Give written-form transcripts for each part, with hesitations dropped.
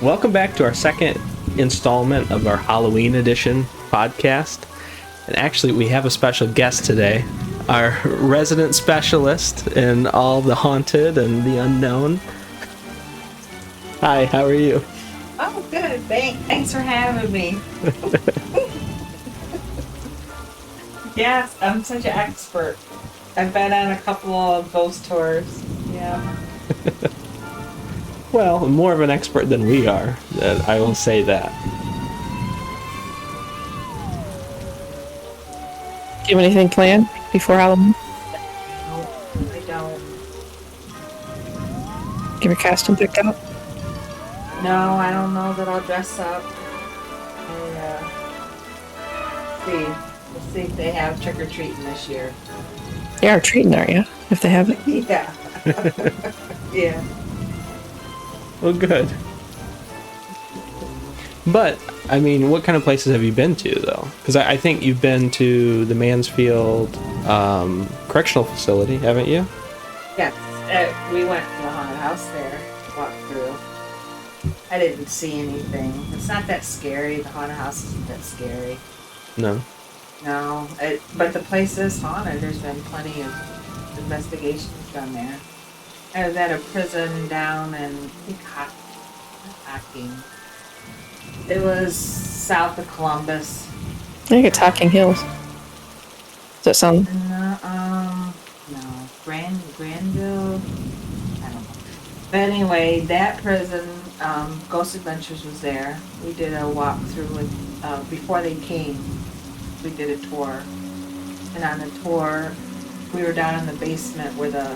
Welcome back to our second installment of our Halloween edition podcast. And actually, we have a special guest today, our resident specialist in all the haunted and the unknown. Hi, how are you? Oh, good. Thanks for having me. Yes, I'm such an expert. I've been on a couple of ghost tours. Yeah. Well, more of an expert than we are, I will say that. Do you have anything planned before Halloween? No, I don't. Get your costume picked out? No, I don't know that I'll dress up. We'll see if they have trick-or-treating this year. They are treating, aren't you? If they have it. Yeah. Yeah. Well, good. But, I mean, what kind of places have you been to, though? Because I think you've been to the Mansfield Correctional Facility, haven't you? Yes. We went to the haunted house there, walked through. I didn't see anything. It's not that scary. The haunted house isn't that scary. No. No, but the place is haunted. There's been plenty of investigations done there. I was at a prison down in, I think, Hocking. It was south of Columbus. I think it's Hocking Hills. Does that sound? No, Granville. I don't know. But anyway, that prison, Ghost Adventures was there. We did a walkthrough with, before they came. We did a tour, and on the tour, we were down in the basement where the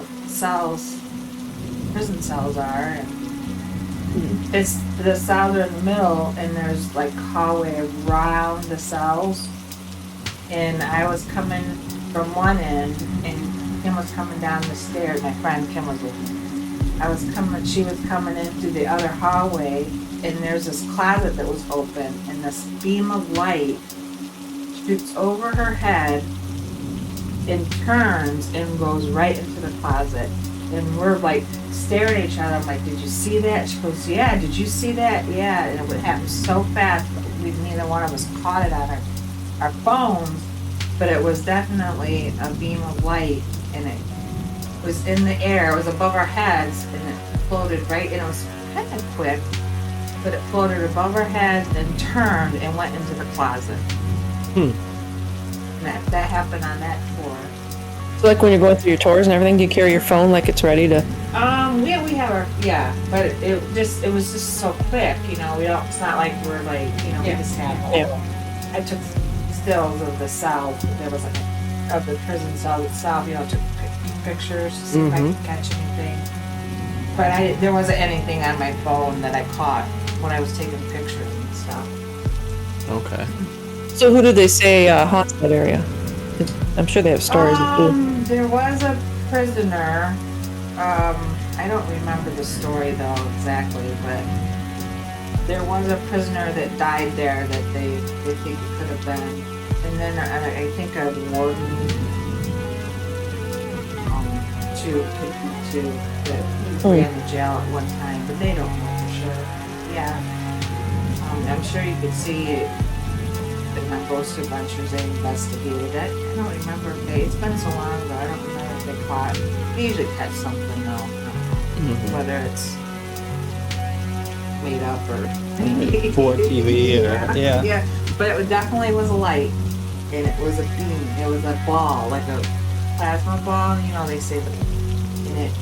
prison cells are, and it's the cells are in the middle, and there's like hallway around the cells. And I was coming from one end, and Kim was coming down the stairs. My friend Kim was with me. She was coming in through the other hallway, and there's this closet that was open, and this beam of light shoots over her head and turns and goes right into the closet. And we're like staring at each other. I'm like, did you see that? She goes, yeah. Did you see that? Yeah. And it would happen so fast. Neither one of us caught it on our phones, but it was definitely a beam of light, and it was in the air. It was above our heads, and it floated right, and it was kind of quick, but it floated above our heads and turned and went into the closet. And that happened on that tour. So like when you're going through your tours and everything, do you carry your phone like it's ready to? Yeah, we have our, but it was just so quick, you know. It's not like we're like, you know, we just had. Yeah. I took stills of the cell. There was like of the prison cell itself, you know. Took pictures to see if I could catch anything. But there wasn't anything on my phone that I caught when I was taking pictures and stuff. Okay. So who did they say haunts that area? I'm sure they have stories too. There was a prisoner. I don't remember the story though exactly, but there was a prisoner that died there that they think it could have been. And then I think a warden that ran the jail at one time, but they don't know for sure. Yeah. I'm sure you could see it in my Ghost Adventures. They investigated it. I don't remember if it's been so long ago, I don't remember if they caught. They usually catch something though. Whether it's made up or For TV or, yeah. But it definitely was a light, and it was a beam. It was a ball, like a plasma ball. You know, they say and it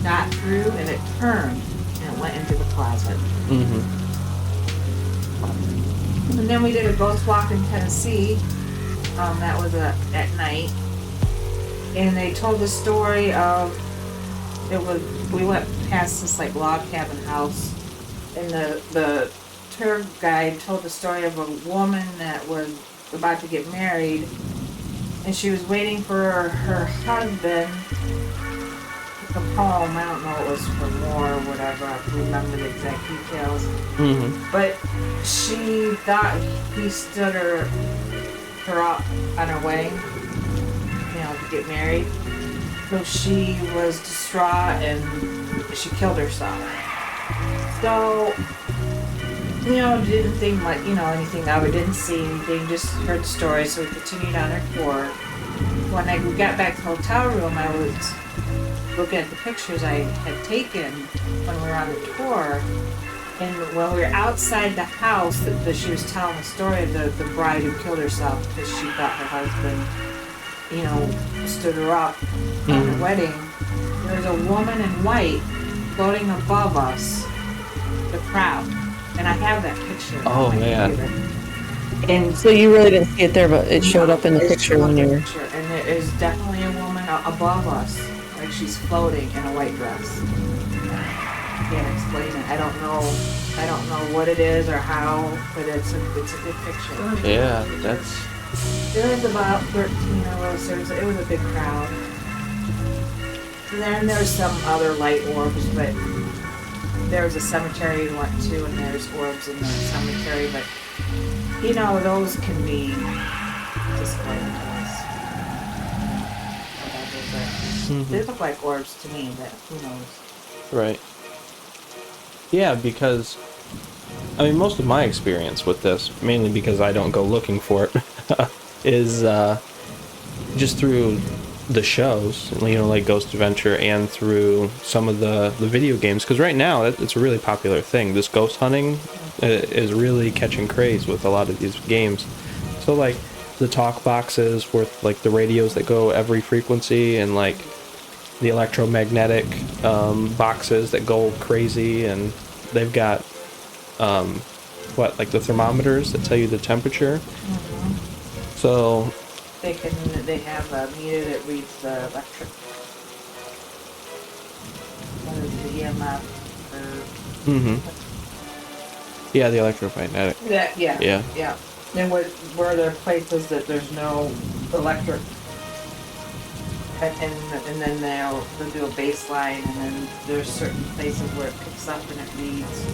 got through and it turned and it went into the closet. And then we did a ghost walk in Tennessee. That was at night, and they told the story of we went past this like log cabin house, and the tour guide told the story of a woman that was about to get married, and she was waiting for her husband to come home. I don't know if it was for war or whatever. I don't remember the exact details. But she thought he stood her up on her wedding, you know, to get married. So she was distraught and she killed herself. So Didn't think like, anything of it, didn't see anything, just heard stories, so we continued on our tour. When we got back to the hotel room, I was looking at the pictures I had taken when we were on the tour, and when we were outside the house, she was telling the story of the bride who killed herself because she thought her husband, stood her up on the wedding. There was a woman in white floating above us, the crowd. And I have that picture. Oh, man. And So you really didn't see it there, but it showed up in the picture when you were... And there is definitely a woman above us, like she's floating in a white dress. I can't explain it. I don't know what it is or how, but it's a good picture. Yeah, that's... There was about 13 of us. It was a big crowd. And then there's some other light orbs, but there was a cemetery we went to, and there's orbs in the cemetery, but those can be displayed to us. Whatever, but they look like orbs to me, but who knows? Right. Yeah, because most of my experience with this, mainly because I don't go looking for it, is just through the shows, like Ghost Adventure, and through some of the video games, because right now it's a really popular thing. This ghost hunting is really catching craze with a lot of these games. So like the talk boxes with like the radios that go every frequency, and like the electromagnetic boxes that go crazy, and they've got like the thermometers that tell you the temperature. So they have a meter that reads the electric, what is the EMF or yeah, the electromagnetic. Yeah. And where there are places that there's no electric, and then they'll do a baseline, and then there's certain places where it picks up and it reads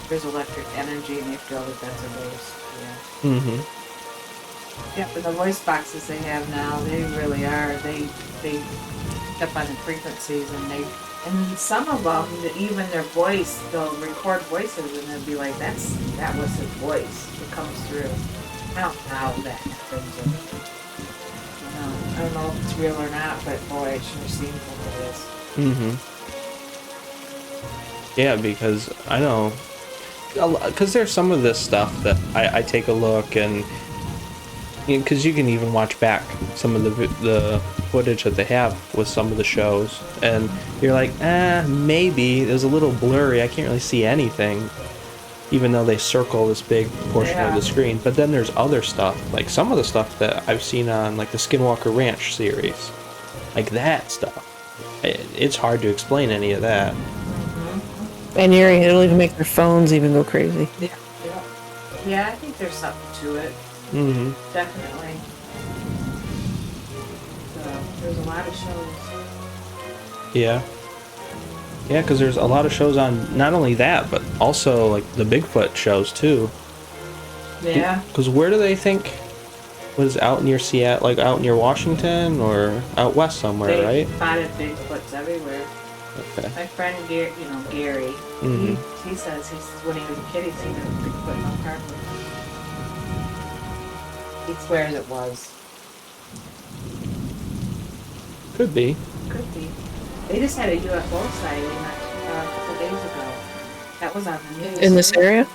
there's electric energy, and they feel that that's a ghost. Yeah. Yeah, but the voice boxes they have now, they really are. They pick up on the frequencies, and some of them, even their voice, they'll record voices, and they'll be like, that was his voice. It comes through. I don't know how that happens. I don't know if it's real or not, but boy, it sure seems like it is. Yeah, because I know, because there's some of this stuff that I take a look, and because you can even watch back some of the footage that they have with some of the shows, and you're like, maybe it was a little blurry, I can't really see anything, even though they circle this big portion of the screen. But then there's other stuff, like some of the stuff that I've seen on like the Skinwalker Ranch series, like that stuff, it's hard to explain any of that. And it'll even make their phones even go crazy. Yeah, I think there's something to it. Definitely. So, there's a lot of shows. Yeah, because there's a lot of shows on not only that, but also like the Bigfoot shows too. Yeah. Because where do they think was out near Seattle, like out near Washington or out west somewhere, right? They spotted Bigfoots everywhere. Okay. My friend Gary, he says when he was a kid, he'd seen a Bigfoot in the apartment. He swears it was. Could be. Could be. They just had a UFO sighting a couple days ago. That was on the news. In this area?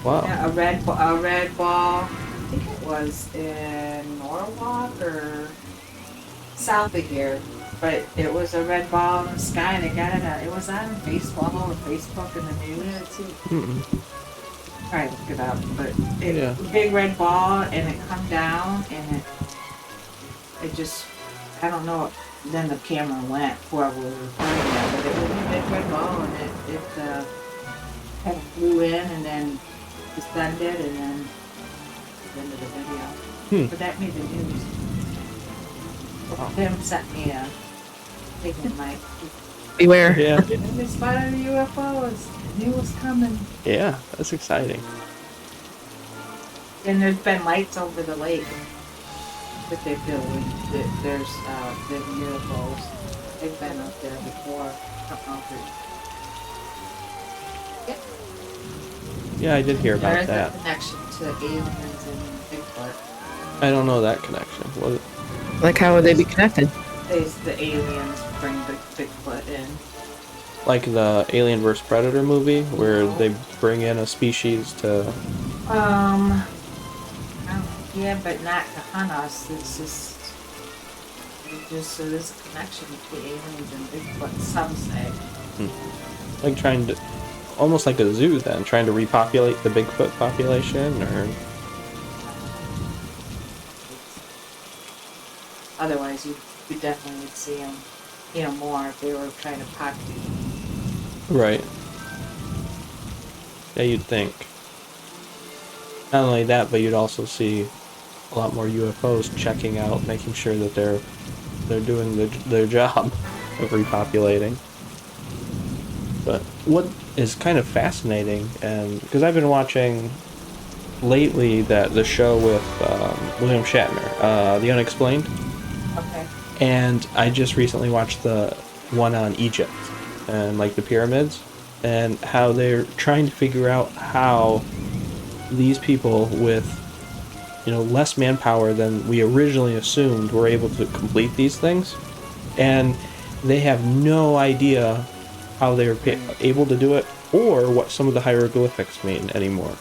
Wow. Yeah, a red ball. I think it was in Norwalk or south of here. But it was a red ball in the sky, and they got it. It was on Facebook, all over Facebook and the news. Try to look it up, but big red ball, and it come down, and it just, I don't know. Then the camera went, whoever was recording that, but it was a big red ball, and it kind of flew in, and then descended, and then into the video. But that made the news. Tim sent me a thing in my. Beware. Yeah. And they spotted the UFOs. Knew it was coming. Yeah, that's exciting. And there's been lights over the lake that they've built. There's the UFOs. They've been up there before. I don't know if Yeah, I did hear There about is that. a connection to aliens and Bigfoot. I don't know that connection. What? Like, how would they be connected? The aliens bring Bigfoot in. Like the Alien vs Predator movie, where No. they bring in a species to. Oh, yeah, but not to hunt us. It just so there's a connection between aliens and Bigfoot. Some say. Like trying to, almost like a zoo then, trying to repopulate the Bigfoot population, or Otherwise, you definitely would see them, more if they were trying to populate. right. Yeah, you'd think. Not only that, but you'd also see a lot more UFOs checking out, making sure that they're doing their job of repopulating. But what is kind of fascinating, and because I've been watching lately the show with William Shatner, The Unexplained, Okay. and I just recently watched the one on Egypt and like the pyramids, and how they're trying to figure out how these people with less manpower than we originally assumed were able to complete these things, and they have no idea how they were able to do it or what some of the hieroglyphics mean anymore,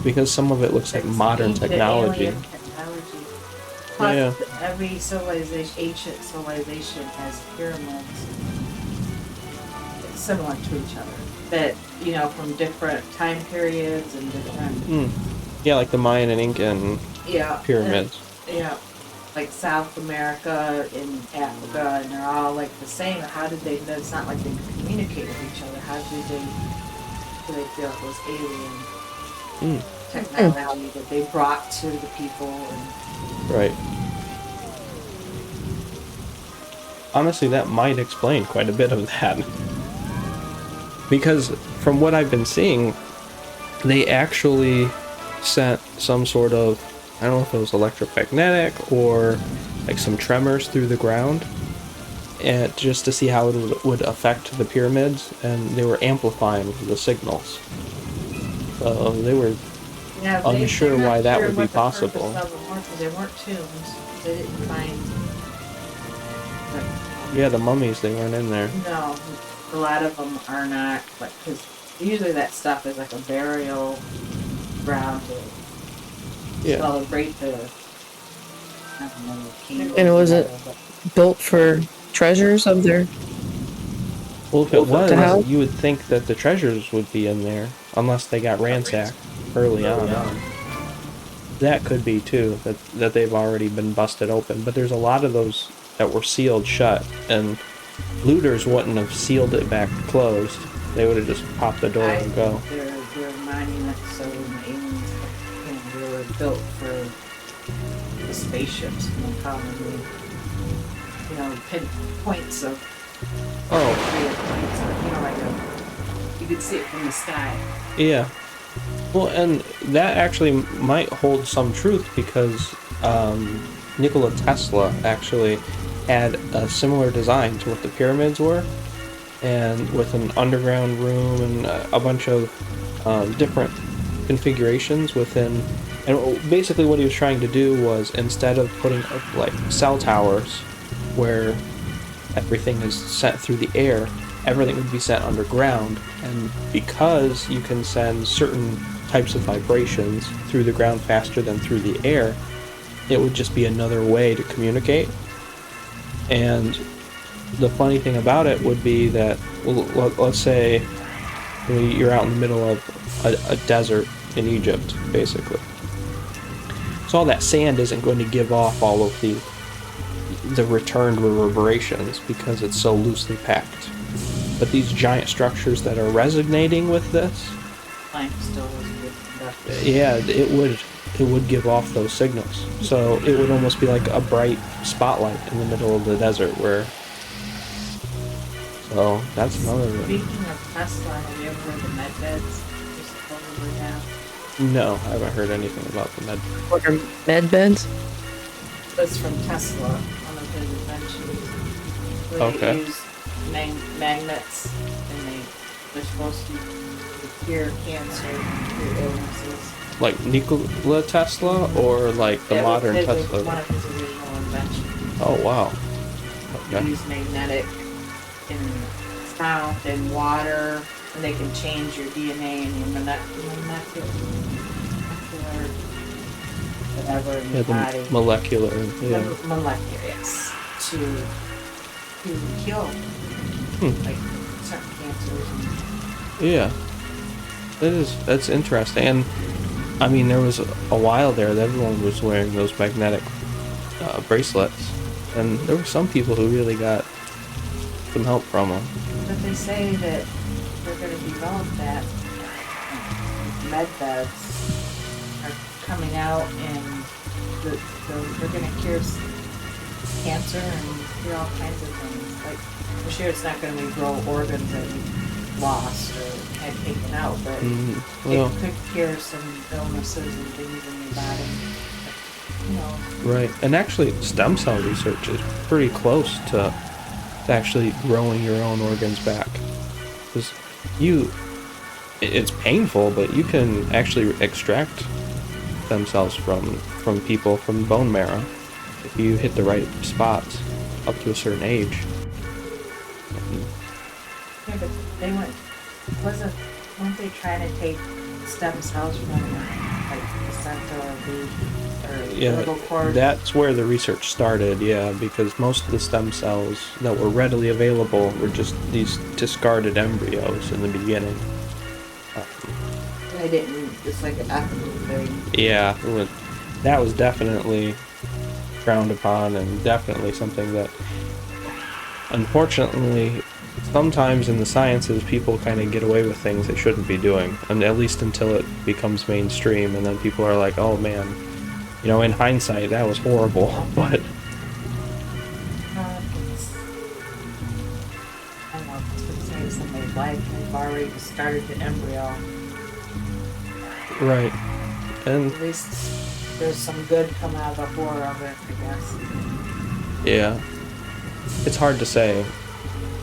because some of it looks like modern Ancient technology. alien technology. Plus, Yeah. every civilization, ancient civilization, has pyramids similar to each other. That from different time periods and different. Yeah, like the Mayan and Incan Yeah. pyramids. Yeah. Like South America and Africa, and they're all like the same. How did they? It's not like they could communicate with each other. How did they? Do they feel it was alien technology that they brought to the people? And Right. Honestly, that might explain quite a bit of that. Because from what I've been seeing, they actually sent some sort of, I don't know if it was electromagnetic or like some tremors through the ground, and just to see how it would affect the pyramids, and they were amplifying the signals. So they were yeah, unsure they're not why that sure would be what the purpose possible. of them were, 'cause they weren't tombs. They didn't find. Yeah, the mummies, they weren't in there. No, a lot of them are not. Like, because usually that stuff is like a burial ground to Yeah. celebrate the. I don't know, the king. And was it built for treasures of their... Well, if it The house? was, you would think that the treasures would be in there, unless they got ransacked early on. That could be too, that they've already been busted open. But there's a lot of those that were sealed shut, and looters wouldn't have sealed it back closed. They would have just popped the door and go. They're monuments, so when the aliens, they were built for the spaceships, commonly, points of. Oh, Points of, like you could see it from the sky. yeah. Well, and that actually might hold some truth, because Nikola Tesla actually had a similar design to what the pyramids were, and with an underground room and a bunch of different configurations within. And basically what he was trying to do was, instead of putting up like cell towers where everything is sent through the air, everything would be sent underground. And because you can send certain types of vibrations through the ground faster than through the air, it would just be another way to communicate. And the funny thing about it would be that, well, let's say you're out in the middle of a desert in Egypt, basically. So all that sand isn't going to give off all of the returned reverberations, because it's so loosely packed. But these giant structures that are resonating with this, Limestone was a good conductor. yeah, it would give off those signals. So it would almost be like a bright spotlight in the middle of the desert where. So that's another. Speaking of Tesla, have you ever heard the med beds? They supposedly have. No, I haven't heard anything about the med. What are med beds? That's from Tesla, one of his inventions. Where Okay. They use magnets, and they're supposed to cure cancer, cure illnesses. Like Nikola Tesla or like the modern It was Tesla? one of his original inventions. Oh wow. He Okay. used magnetic and sound and water, and they can change your DNA and your molecular whatever in Yeah, your the body. molecular. Yeah. The molecular, yes, to kill like certain cancers. Yeah. That's interesting. And I mean, there was a while there that everyone was wearing those magnetic bracelets, and there were some people who really got some help from them. But they say that they're going to develop that. Med beds are coming out, and they're going to cure cancer and cure all kinds of things. Like, I'm sure it's not going to grow organs that you lost or had taken out, but Well, it could cure some illnesses and things in your body. You know, right. And actually, stem cell research is pretty close to actually growing your own organs back. Because it's painful, but you can actually extract stem cells from people from bone marrow if you hit the right spots up to a certain age. yeah, but they weren't they trying to take stem cells from like the placenta or Yeah, umbilical cord? that's where the research started, yeah, because most of the stem cells that were readily available were just these discarded embryos in the beginning. They didn't. It's like an ethical thing. Yeah, that was definitely frowned upon, and definitely something that, unfortunately, sometimes in the sciences, people kind of get away with things they shouldn't be doing, and at least until it becomes mainstream, and then people are like, oh man, you know, in hindsight, that was horrible, but... I don't know, it's been saving somebody's life, and they've already discarded the embryo. Right. And, At least there's some good come out of the horror of it, I guess. yeah, it's hard to say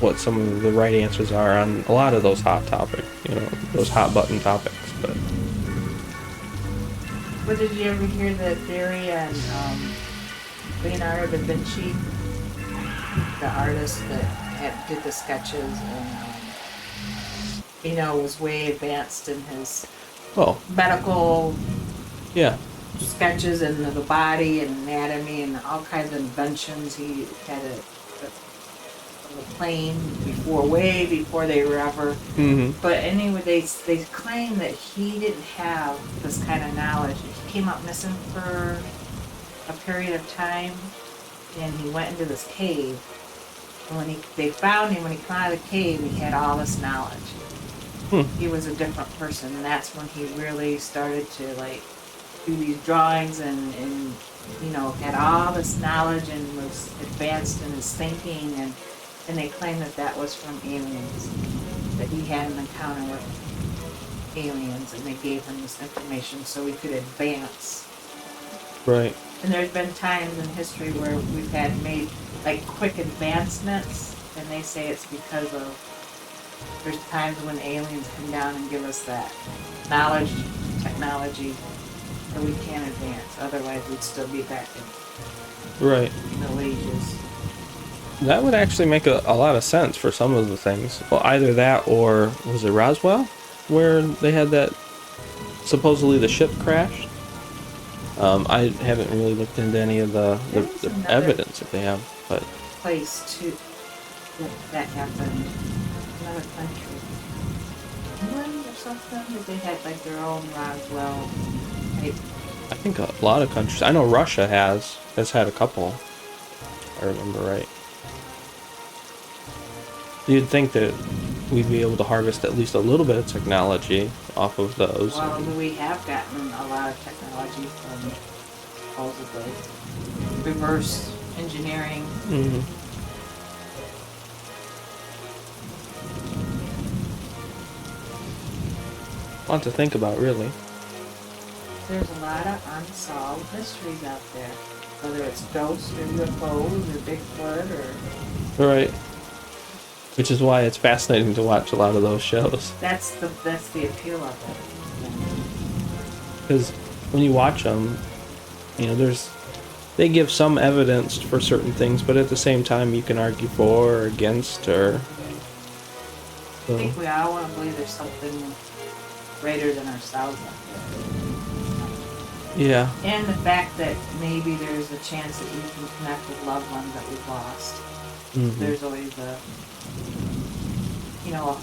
what some of the right answers are on a lot of those hot topics, you know, those hot button topics, but... But did you ever hear the theory on Leonardo da Vinci, the artist that did the sketches and, you know, was way advanced in his Oh, medical yeah. sketches and the body and anatomy and all kinds of inventions. He had a plane way before they were ever. Mm-hmm. But anyway, they claim that he didn't have this kind of knowledge. He came up missing for a period of time, and he went into this cave. And when they found him, when he came out of the cave, he had all this knowledge. He was a different person, and that's when he really started to like do these drawings and you know, had all this knowledge and was advanced in his thinking, and they claim that was from aliens, that he had an encounter with aliens, and they gave him this information so he could advance. Right. And there's been times in history where we've had made like quick advancements, and they say it's because of there's times when aliens come down and give us that knowledge, technology, that we can advance. Otherwise, we'd still be back in Right. the Middle Ages. That would actually make a lot of sense for some of the things. Well, either that or, was it Roswell? Where they had that, supposedly the ship crashed? I haven't really looked into any of the evidence that they have, but... Place to that happened. Another country. England or something? That they had like their own Roswell type. I think a lot of countries... I know Russia has had a couple, if I remember right. You'd think that we'd be able to harvest at least a little bit of technology off of those. Well, we have gotten a lot of technology from supposedly reverse engineering. Mm-hmm. A lot to think about, really. There's a lot of unsolved mysteries out there. Whether it's ghosts or UFOs or Bigfoot or... Right. Which is why it's fascinating to watch a lot of those shows. That's the appeal of it. Because when you watch them, they give some evidence for certain things, but at the same time, you can argue for or against, or. I think we all want to believe there's something greater than ourselves out there. Yeah. And the fact that maybe there's a chance that we can connect with loved ones that we've lost. Mm-hmm. There's always a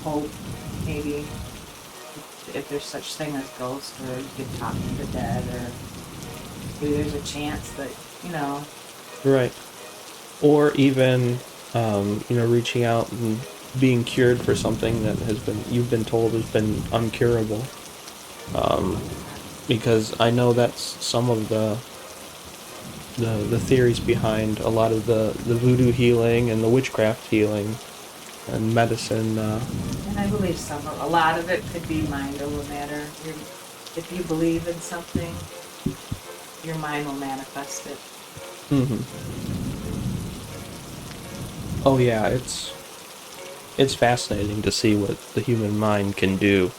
hope, maybe, if there's such thing as ghosts, or you can talk to the dead, or maybe there's a chance that, Right. Or even, reaching out and being cured for something that you've been told has been uncurable. Because I know that's some of the theories behind a lot of the voodoo healing and the witchcraft healing and medicine. And I believe a lot of it could be mind over matter. If you believe in something, your mind will manifest it. Mm-hmm. Oh yeah, it's fascinating to see what the human mind can do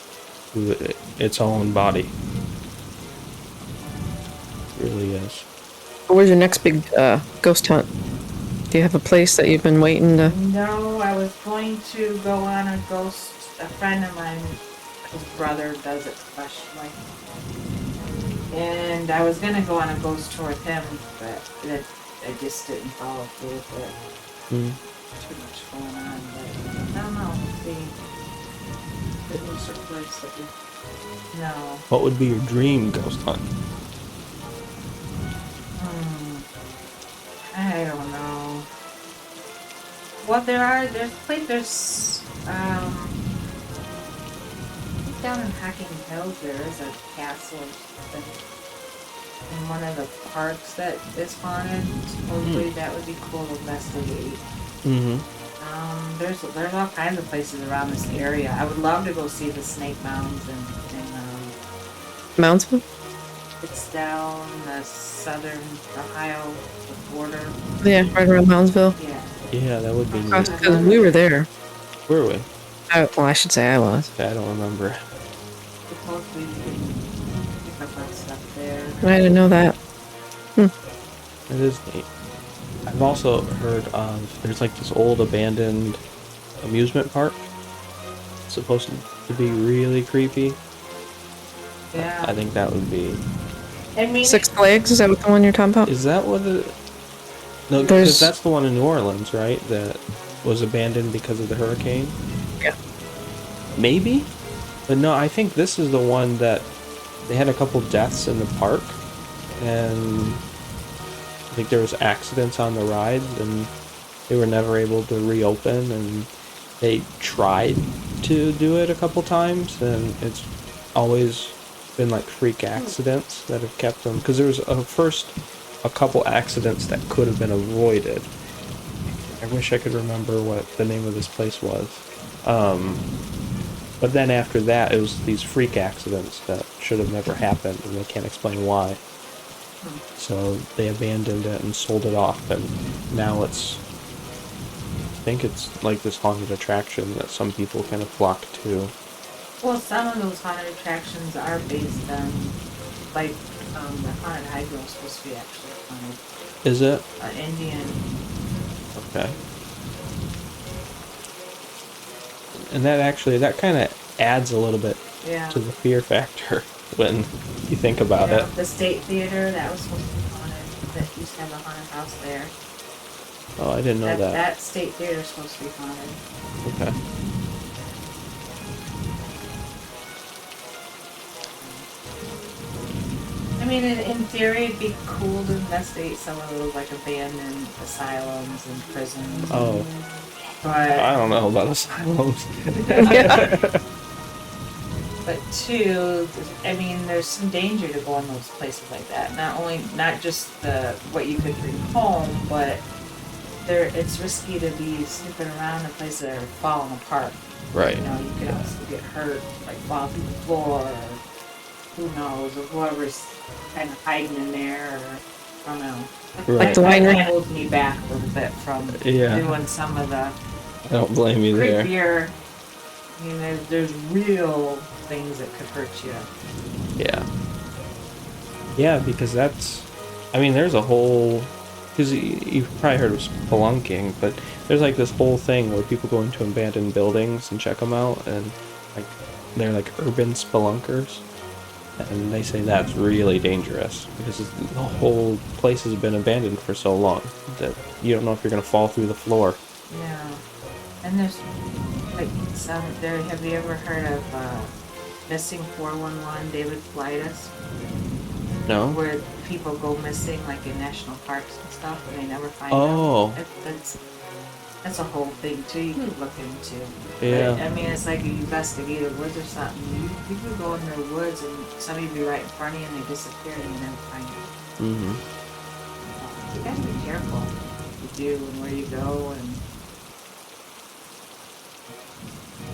to its own body. It really is. Where's your next big ghost hunt? Do you have a place that you've been waiting to? No, I was going to go on a friend of mine, his brother does it professionally. And I was going to go on a ghost tour with him, but I just didn't follow through with it. Too much going on, but I don't know, we'll see. It was a place that no. What would be your dream ghost hunt? I don't know. Well, there's I think down in Hacking Hills there is a castle in one of the parks that is haunted. Supposedly that would be cool to investigate. Mm-hmm. There's all kinds of places around this area. I would love to go see the Snake Mounds in Moundsville? it's down the southern Ohio border. Yeah, right around Moundsville. Yeah. Yeah, that would be neat. Because we were there. Were we? I should say I was. I don't remember. Supposedly you can pick up on stuff there. I didn't know that. It is neat. I've also heard there's like this old abandoned amusement park. It's supposed to be really creepy. Yeah. I think that would be. I mean, Six Flags, is that what the one you're talking about? Is that what it? No, because that's the one in New Orleans, right? That was abandoned because of the hurricane. Yeah. Maybe, but no, I think this is the one that they had a couple deaths in the park, and I think there was accidents on the rides, and they were never able to reopen, and they tried to do it a couple times, and it's always been like freak accidents that have kept them, because there was a couple accidents that could have been avoided. I wish I could remember what the name of this place was. But then after that, it was these freak accidents that should have never happened, and they can't explain why. So they abandoned it and sold it off, and now I think it's like this haunted attraction that some people kind of flock to. well, some of those haunted attractions are based on, like, the haunted hydro is supposed to be actually haunted. Is it? Indian. Okay. And that kind of adds a little bit Yeah. to the fear factor when you think about it. The State Theater, that was supposed to be haunted. That used to have a haunted house there. Oh, I didn't know that. That State Theater is supposed to be haunted. Okay. I mean, in theory, it'd be cool to investigate some of those, like, abandoned asylums and prisons. Oh, But I don't know about asylums. But two, I mean, there's some danger to go in those places like that. Not just what you could bring home, but it's risky to be snooping around in places that are falling apart. Right. You know, you could also get hurt, like fall through the floor, or who knows, or whoever's kind of hiding in there, or I don't know. Right. Like the winery. That holds me back a little bit from Yeah. doing some of the I don't blame you there. creepier. I mean, there's real things that could hurt you. Yeah. Yeah, because that's, I mean, there's a whole, because you've probably heard of spelunking, but there's like this whole thing where people go into abandoned buildings and check them out, and like they're like urban spelunkers, and they say that's really dangerous because the whole place has been abandoned for so long that you don't know if you're gonna fall through the floor. Yeah. And there's like some there. Have you ever heard of missing 411 David Flightus? No? Where people go missing, like in national parks and stuff, and they never find Oh. them. That's a whole thing too. You could look into. Yeah. But, I mean, it's like you investigate the woods or something. You could go in the woods and somebody be right in front of you and they disappear and you never find them. Mm-hmm. You gotta be careful what you do and where you go, and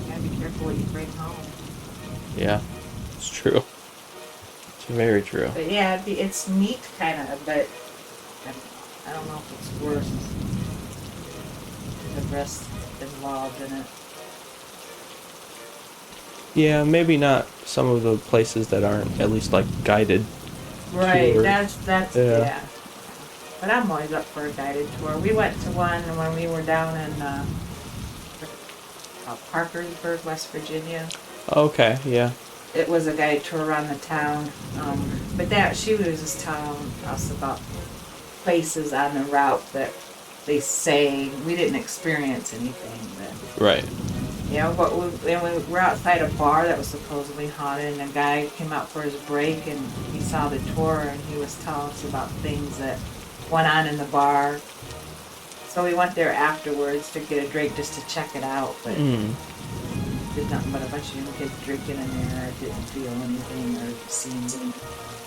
you gotta be careful what you bring home. Yeah, it's true. It's very true. But yeah, it's neat kind of, but I don't know if it's worth the risk involved in it. Yeah, maybe not some of the places that aren't at least like guided. Right, tour. that's Yeah. yeah. But I'm always up for a guided tour. We went to one when we were down in Parkersburg, West Virginia. Okay, yeah. It was a guided tour around the town, but she was just telling us about places on the route that they say we didn't experience anything. But, Right. but we were outside a bar that was supposedly haunted, and a guy came out for his break, and he saw the tour, and he was telling us about things that went on in the bar. So we went there afterwards to get a drink just to check it out, but did nothing but a bunch of young kids drinking in there. Didn't feel anything or see anything.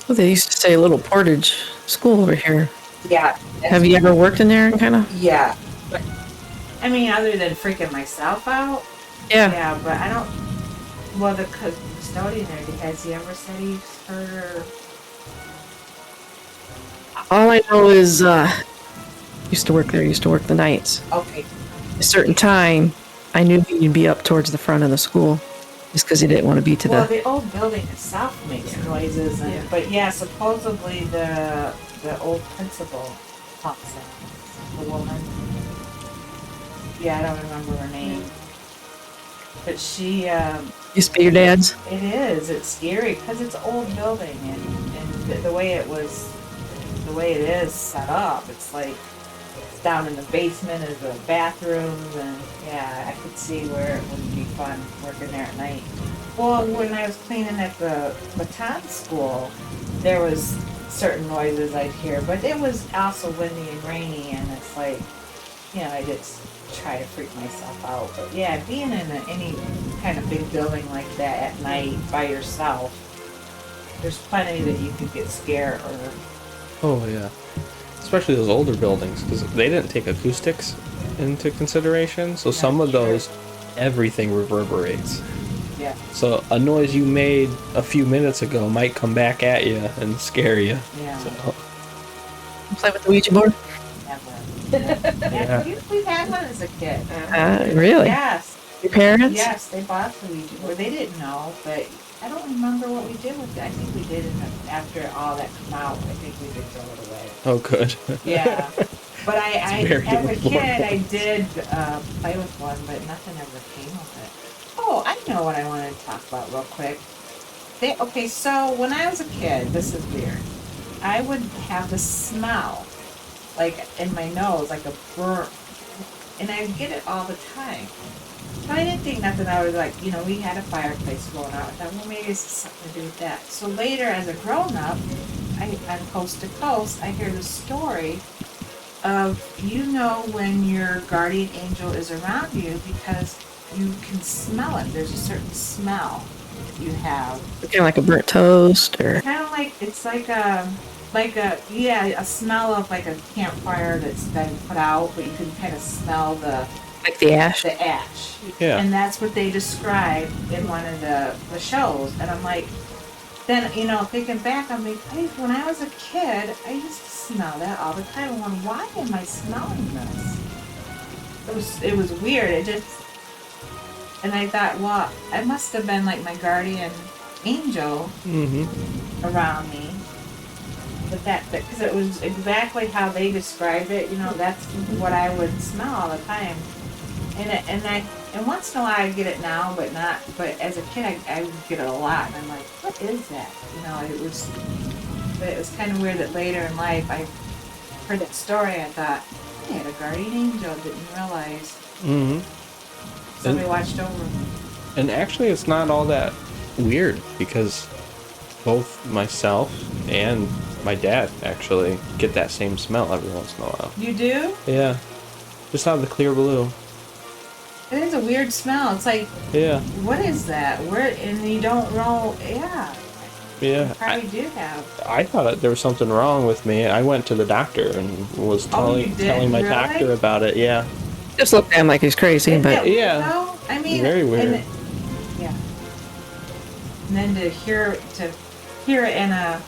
Well, they used to say Little Portage School over here. Yeah. Have you ever worked in there, kind of? Yeah. But, I mean, other than freaking myself out. Yeah. Yeah, but I don't. Well, the custodian there, has he ever said he's heard her? All I know is, used to work there, used to work the nights. Okay. A certain time, I knew he'd be up towards the front of the school, just because he didn't want to be to Well, the... the old building itself makes noises, but supposedly the old principal talks it. The woman. Yeah, I don't remember her name. But she, Used to be your dad's? it is. It's scary because it's an old building, and the way it is set up, it's like it's down in the basement is the bathrooms, and I could see where it wouldn't be fun working there at night. Well, when I was cleaning at the baton school, there was certain noises I'd hear, but it was also windy and rainy, and it's like, I just try to freak myself out. But being in any kind of big building like that at night by yourself, there's plenty that you could get scared or. Oh, yeah. Especially those older buildings, because they didn't take acoustics into consideration, so some of those, everything reverberates. Yeah. So a noise you made a few minutes ago might come back at you and scare you. Yeah. So, Play with the Ouija board? Never. We had one as a kid. Really? Yes. Your parents? Yes, they bought the Ouija board. They didn't know, but I don't remember what we did with it. I think we did after all that came out. I think we did throw it away. oh, good. Yeah. But I very as a kid, adorable. I did play with one, but nothing ever came of it. Oh, I know what I wanted to talk about real quick. So when I was a kid, this is weird. I would have the smell, like in my nose, like a burn, and I'd get it all the time. But I didn't think nothing. I was like, we had a fireplace going out. I thought, well, maybe it's something to do with that. So later, as a grown-up, on Coast to Coast, I hear the story of, when your guardian angel is around you because you can smell it. There's a certain smell that you have. Kind of like a burnt toast, or... Kind of like, it's like a smell of like a campfire that's been put out, but you can kind of smell the Like the ash? The ash. Yeah. And that's what they described in one of the shows. And I'm like, then, thinking back, I'm like, when I was a kid, I used to smell that all the time. I'm going, why am I smelling this? it was weird. It just, and I thought, well, it must have been like my guardian angel around me. But because it was exactly how they described it. You know, that's what I would smell all the time. And once in a while I get it now, but not. But as a kid, I would get it a lot, and I'm like, what is that? You know, but it was kind of weird that later in life I heard that story. I thought, I had a guardian angel. Didn't realize. Somebody watched over me. And actually, it's not all that weird because both myself and my dad actually get that same smell every once in a while. You do? Yeah. Just out of the clear blue. It is a weird smell. It's like, Yeah. what is that? And you don't know. Yeah. Yeah. You probably do have. I thought there was something wrong with me. I went to the doctor and was telling my Really? doctor about it. Yeah. Just looked at him like he's crazy, Isn't but it weird, Yeah. though? I mean, Very weird. Yeah. And then to hear it in a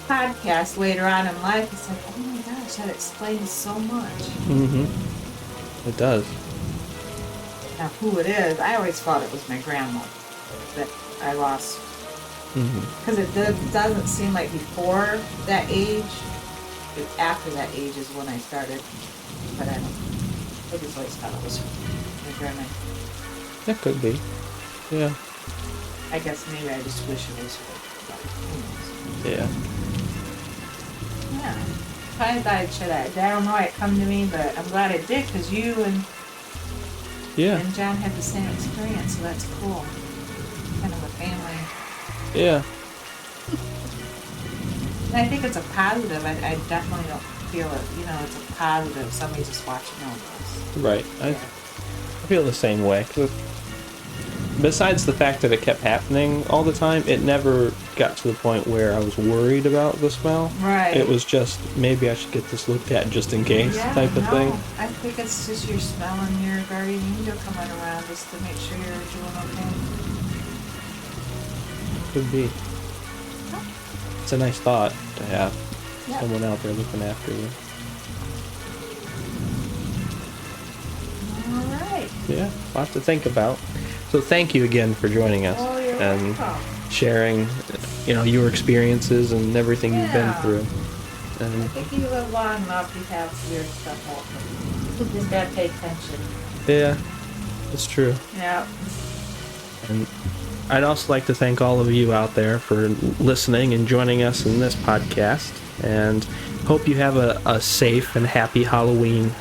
podcast later on in life, it's like, oh my gosh, that explains so much. It does. Now, who it is, I always thought it was my grandma that I lost. Because it doesn't seem like before that age. After that age is when I started. But I don't know. I just always thought it was my grandma. That could be. Yeah. I guess maybe I just wish it was her. But who knows? Yeah. Yeah. I thought I'd share that. I don't know why it come to me, but I'm glad it did because you and John had the same experience, so that's cool. Kind of a family. Yeah. And I think it's a positive. I definitely don't feel it. You know, it's a positive. Somebody just watching over us. Right. I feel the same way. 'Cause besides the fact that it kept happening all the time, it never got to the point where I was worried about the smell. Right. It was just, maybe I should get this looked at just in case type of thing. I think it's just your smell and your guardian angel coming around just to make sure you're doing okay. Could be. It's a nice thought to have. Yeah. Someone out there looking after you. All right. Yeah, lots to think about. So thank you again for joining us Oh, you're and welcome. sharing, your experiences and everything you've been Yeah. through. I And think you live long enough, you have weird stuff happen. You just gotta pay attention. yeah, it's true. Yeah. And I'd also like to thank all of you out there for listening and joining us in this podcast. And hope you have a safe and happy Halloween